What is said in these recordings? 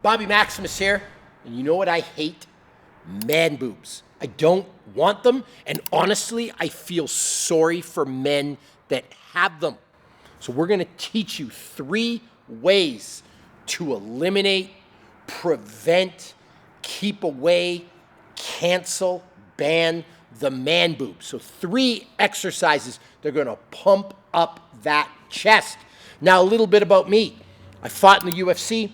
Bobby Maximus here, and you know what I hate? Man boobs. I don't want them, and honestly, I feel sorry for men that have them. So we're gonna teach you 3 ways to eliminate, prevent, keep away, cancel, ban the man boob. So 3 exercises that are gonna pump up that chest. Now a little bit about me. I fought in the UFC.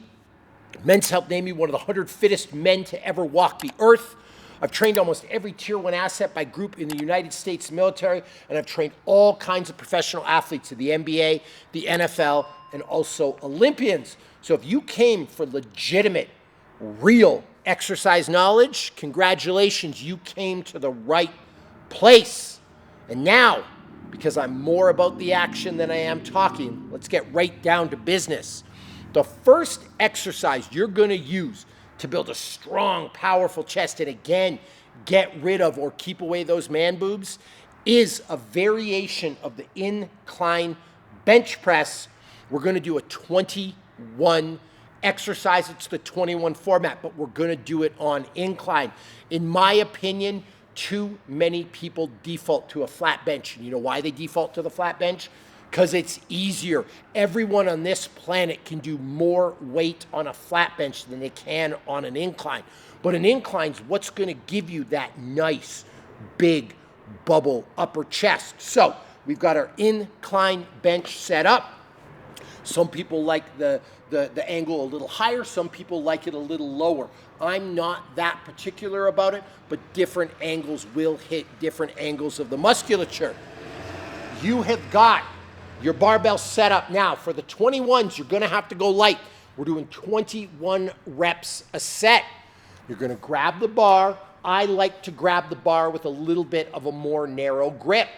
Men's Health named me one of the 100 fittest men to ever walk the earth. I've trained almost every tier 1 asset by group in the United States military, and I've trained all kinds of professional athletes in the NBA, the NFL, and also Olympians. So if you came for legitimate, real exercise knowledge, congratulations, you came to the right place. And now, because I'm more about the action than I am talking, let's get right down to business. The first exercise you're going to use to build a strong, powerful chest and again, get rid of or keep away those man boobs is a variation of the incline bench press. We're going to do a 21 exercise. It's the 21 format, but we're going to do it on incline. In my opinion, too many people default to a flat bench. And you know why they default to the flat bench? Because it's easier. Everyone on this planet can do more weight on a flat bench than they can on an incline. But an incline's what's going to give you that nice, big, bubble upper chest. So we've got our incline bench set up. Some people like the angle a little higher. Some people like it a little lower. I'm not that particular about it, but different angles will hit different angles of the musculature. You have got your barbell set up. Now, for the 21s, you're gonna have to go light. We're doing 21 reps a set. You're gonna grab the bar. I like to grab the bar with a little bit of a more narrow grip.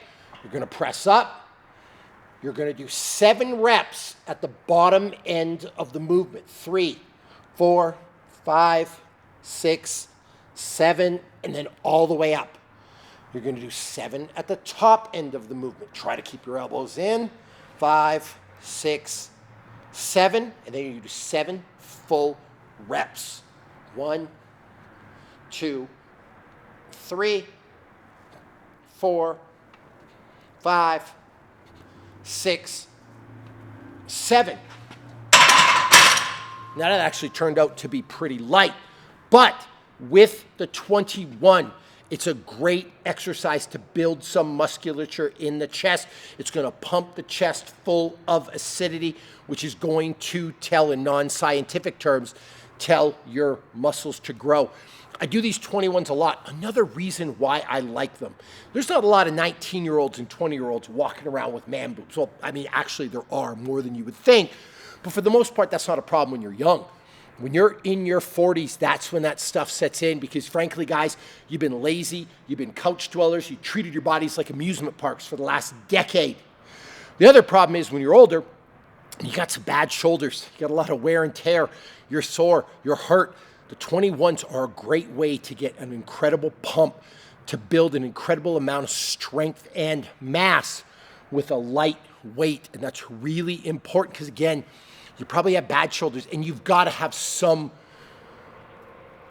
You're gonna press up. You're gonna do 7 reps at the bottom end of the movement. 3, 4, 5, 6, 7, and then all the way up. You're gonna do 7 at the top end of the movement. Try to keep your elbows in. 5, 6, 7, and then you do 7 full reps. 1, 2, 3, 4, 5, 6, 7. Now that actually turned out to be pretty light, but with the 21, it's a great exercise to build some musculature in the chest. It's going to pump the chest full of acidity, which is going to tell, in non-scientific terms, tell your muscles to grow. I do these 21s a lot. Another reason why I like them. There's not a lot of 19-year-olds and 20-year-olds walking around with man boobs. Well, I mean, actually there are more than you would think. But for the most part, that's not a problem when you're young. When you're in your 40s, that's when that stuff sets in because frankly, guys, you've been lazy, you've been couch dwellers, you treated your bodies like amusement parks for the last decade. The other problem is when you're older, you got some bad shoulders, you got a lot of wear and tear, you're sore, you're hurt. The 21s are a great way to get an incredible pump, to build an incredible amount of strength and mass with a light weight. And that's really important because again, you probably have bad shoulders and you've got to have some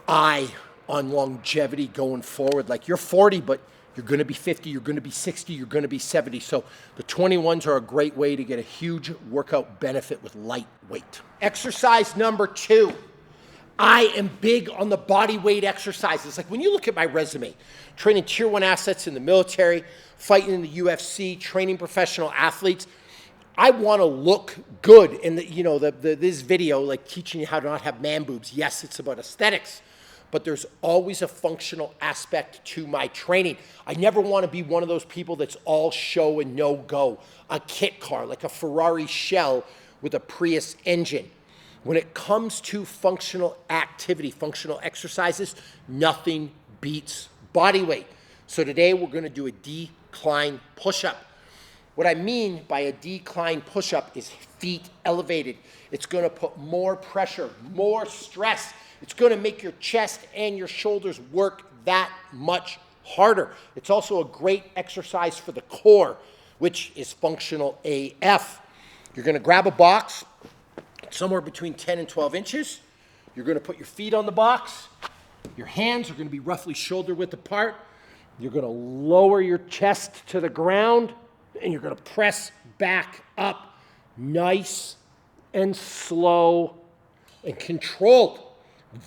eye on longevity going forward. Like you're 40, but you're going to be 50, you're going to be 60, you're going to be 70. So the 21s are a great way to get a huge workout benefit with light weight. Exercise number 2. I am big on the body weight exercises. Like when you look at my resume, training tier 1 assets in the military, fighting in the UFC, training professional athletes, I want to look good. And this video, like teaching you how to not have man boobs, yes, it's about aesthetics, but there's always a functional aspect to my training. I never want to be one of those people that's all show and no go, a kit car, like a Ferrari shell with a Prius engine. When it comes to functional activity, functional exercises, nothing beats body weight. So today we're going to do a decline push-up. What I mean by a decline push-up is feet elevated. It's going to put more pressure, more stress. It's going to make your chest and your shoulders work that much harder. It's also a great exercise for the core, which is functional AF. You're going to grab a box somewhere between 10 and 12 inches. you're gonna put your feet on the box. Your hands are gonna be roughly shoulder width apart. You're gonna lower your chest to the ground and you're gonna press back up, nice and slow and controlled.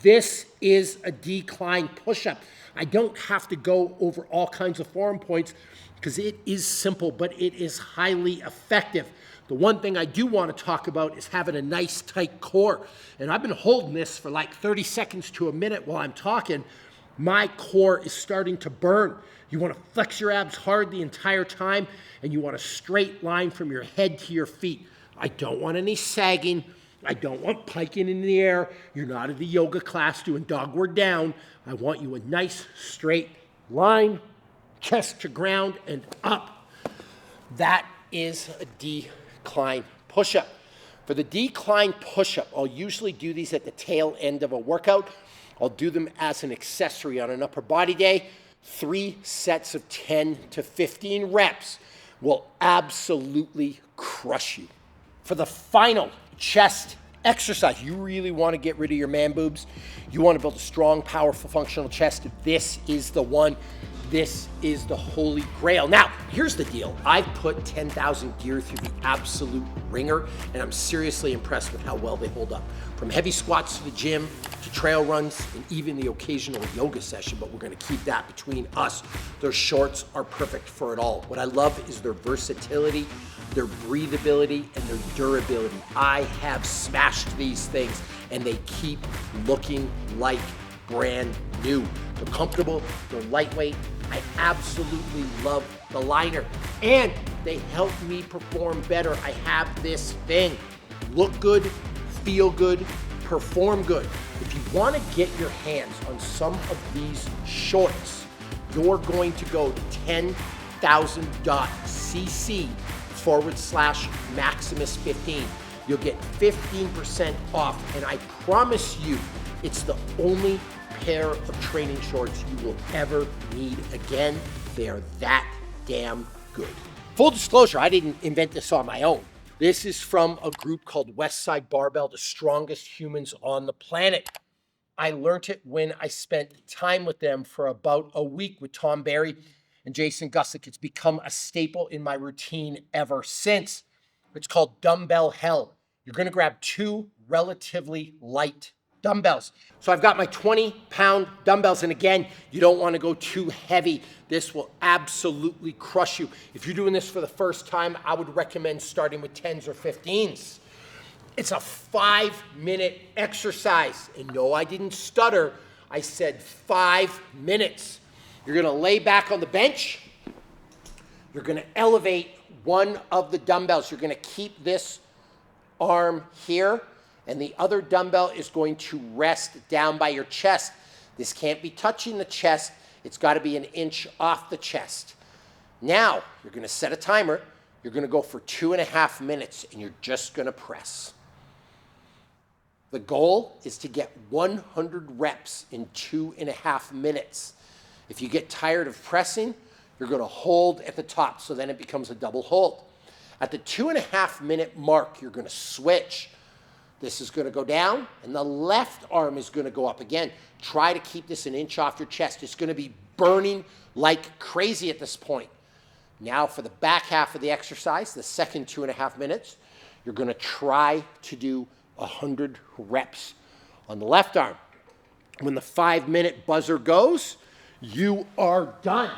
This is a decline push-up. I don't have to go over all kinds of form points because it is simple, but it is highly effective. The one thing I do want to talk about is having a nice tight core. And I've been holding this for like 30 seconds to a minute while I'm talking. My core is starting to burn. You want to flex your abs hard the entire time, and you want a straight line from your head to your feet. I don't want any sagging. I don't want piking in the air. You're not at a yoga class doing dogward down. I want you a nice straight line, chest to ground and up. That is a decline push-up. For the decline push-up, I'll usually do these at the tail end of a workout. I'll do them as an accessory on an upper body day. 3 sets of 10 to 15 reps will absolutely crush you. For the final chest exercise, you really want to get rid of your man boobs. You want to build a strong, powerful, functional chest. This is the one. This is the holy grail. Now, here's the deal. I've put 10,000 gear through the absolute ringer, and I'm seriously impressed with how well they hold up. From heavy squats to the gym, to trail runs, and even the occasional yoga session, but we're gonna keep that between us. Their shorts are perfect for it all. What I love is their versatility, their breathability, and their durability. I have smashed these things, and they keep looking like brand new. They're comfortable, they're lightweight. I absolutely love the liner, and they help me perform better. I have this thing. Look good, feel good, perform good. If you want to get your hands on some of these shorts, you're going to go to 10,000.cc/Maximus15. You'll get 15% off, and I promise you, it's the only pair of training shorts you will ever need again. They are that damn good. Full disclosure, I didn't invent this on my own. This is from a group called Westside Barbell, the strongest humans on the planet. I learned it when I spent time with them for about a week with Tom Barry and Jason Gusick. It's become a staple in my routine ever since. It's called Dumbbell Hell. You're gonna grab 2 relatively light dumbbells. So I've got my 20-pound dumbbells, and again, you don't want to go too heavy. This will absolutely crush you. If you're doing this for the first time, I would recommend starting with 10s or 15s. It's a 5-minute exercise, and no, I didn't stutter. I said 5 minutes. You're gonna lay back on the bench. You're gonna elevate one of the dumbbells. You're gonna keep this arm here, and the other dumbbell is going to rest down by your chest. This can't be touching the chest. It's got to be an inch off the chest. Now, you're going to set a timer. You're going to go for 2.5 minutes, and you're just going to press. The goal is to get 100 reps in 2.5 minutes. If you get tired of pressing, you're going to hold at the top, so then it becomes a double hold. At the 2.5 minute mark, you're going to switch. This is going to go down, and the left arm is going to go up again. Try to keep this an inch off your chest. It's going to be burning like crazy at this point. Now for the back half of the exercise, the second 2.5 minutes, you're going to try to do 100 reps on the left arm. When the 5-minute buzzer goes, you are done.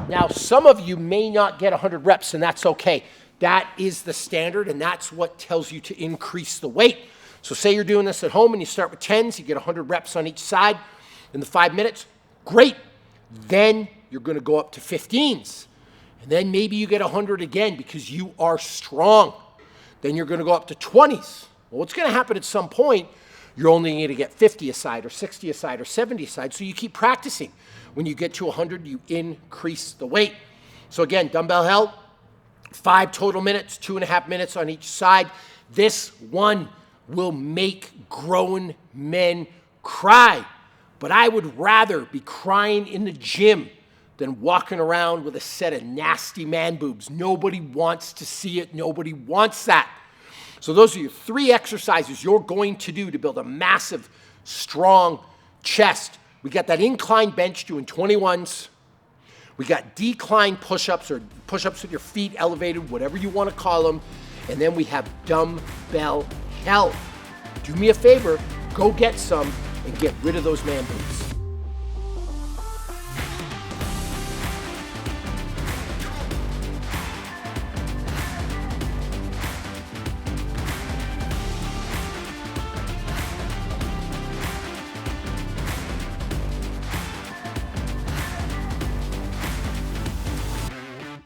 Now, some of you may not get 100 reps, and that's okay. That is the standard, and that's what tells you to increase the weight. So say you're doing this at home and you start with 10s, you get 100 reps on each side in the 5 minutes, great. Then you're gonna go up to 15s. And then maybe you get 100 again because you are strong. Then you're gonna go up to 20s. Well, what's gonna happen at some point, you're only gonna get 50 a side or 60 a side or 70 a side, so you keep practicing. When you get to 100, you increase the weight. So again, dumbbell held, 5 total minutes, 2.5 minutes on each side. This one will make grown men cry, but I would rather be crying in the gym than walking around with a set of nasty man boobs. Nobody wants to see it. Nobody wants that. So those are your 3 exercises you're going to do to build a massive strong chest. We got that incline bench doing 21s. We got decline push-ups or push-ups with your feet elevated, whatever you want to call them. And then we have dumbbell hell. Do me a favor, go get some and get rid of those man boobs.